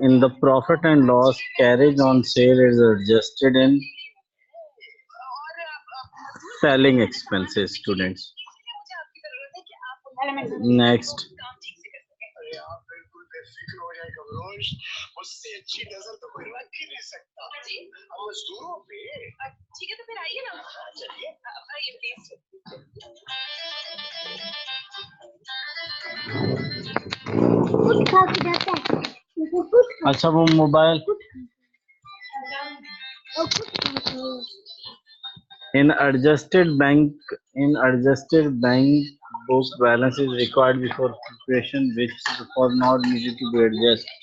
In the profit and loss, carriage on sale is adjusted in selling expenses, students. Next. अच्छा वो mobile in adjusted bank book balance is required before preparation, which was not needed to be adjusted.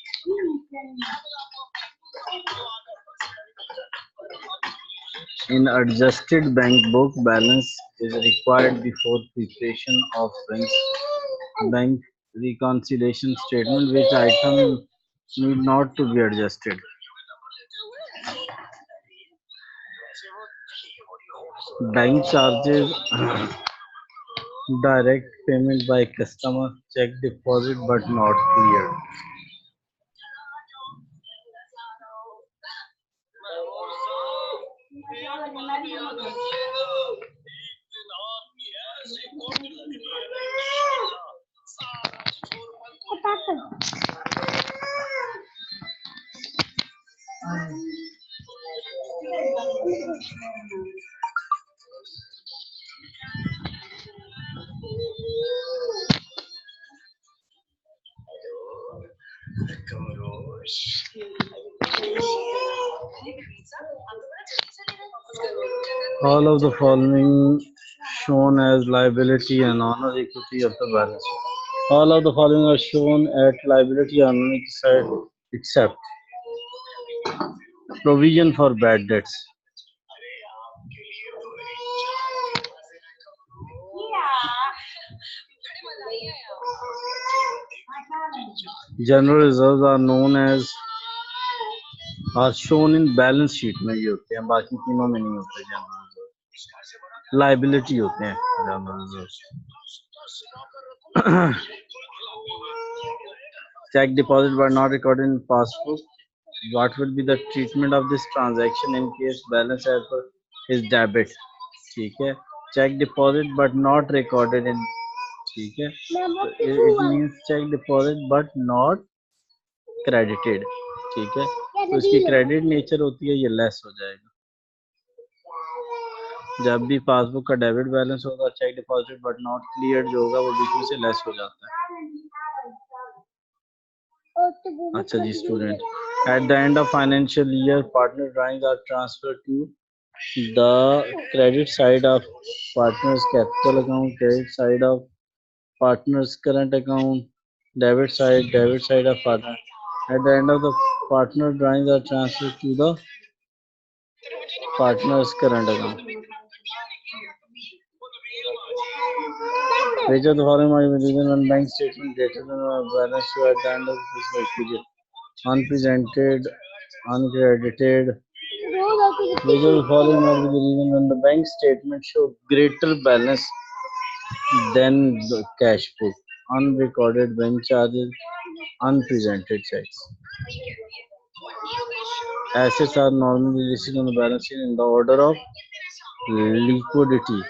In adjusted bank book balance is required before preparation of bank reconciliation statement, which item need not to be adjusted. Bank charges, direct payment by customer, check deposit but not cleared. All of the following shown as liability and honor equity of the balance sheet. All of the following are shown at liability and honor side except provision for bad debts. General reserves are shown in balance sheet में ये होते हैं, बाकी तीनों में नहीं होते. General reserve liability होते हैं general reserve. Check deposit but not recorded in passbook. What will be the treatment of this transaction in case balance as per is debit? ठीक है. Check deposit but not recorded in, ठीक है. It means check deposit but not credited. ठीक है. तो इसकी credit nature होती है, ये लेस हो जाएगा. जब भी पासबुक का डेबिट बैलेंस होगा, cheque deposit but not cleared जो होगा वो बीच में से लेस हो जाता है. अच्छा जी student, at the end of financial year partner drawings are transferred to the credit side of partners capital account, credit side of partners current account, debit side of partner. At the end of the partner drawings are transferred to the partner's current account. Which of the following might be reason one bank statement greater than a balance due at the end of this period? Unpresented, uncredited. Which of the following might be the reason when the bank statement shows greater balance than the cash book? Unrecorded bank charges, unpresented checks. Assets are normally listed on the balance sheet in the order of liquidity.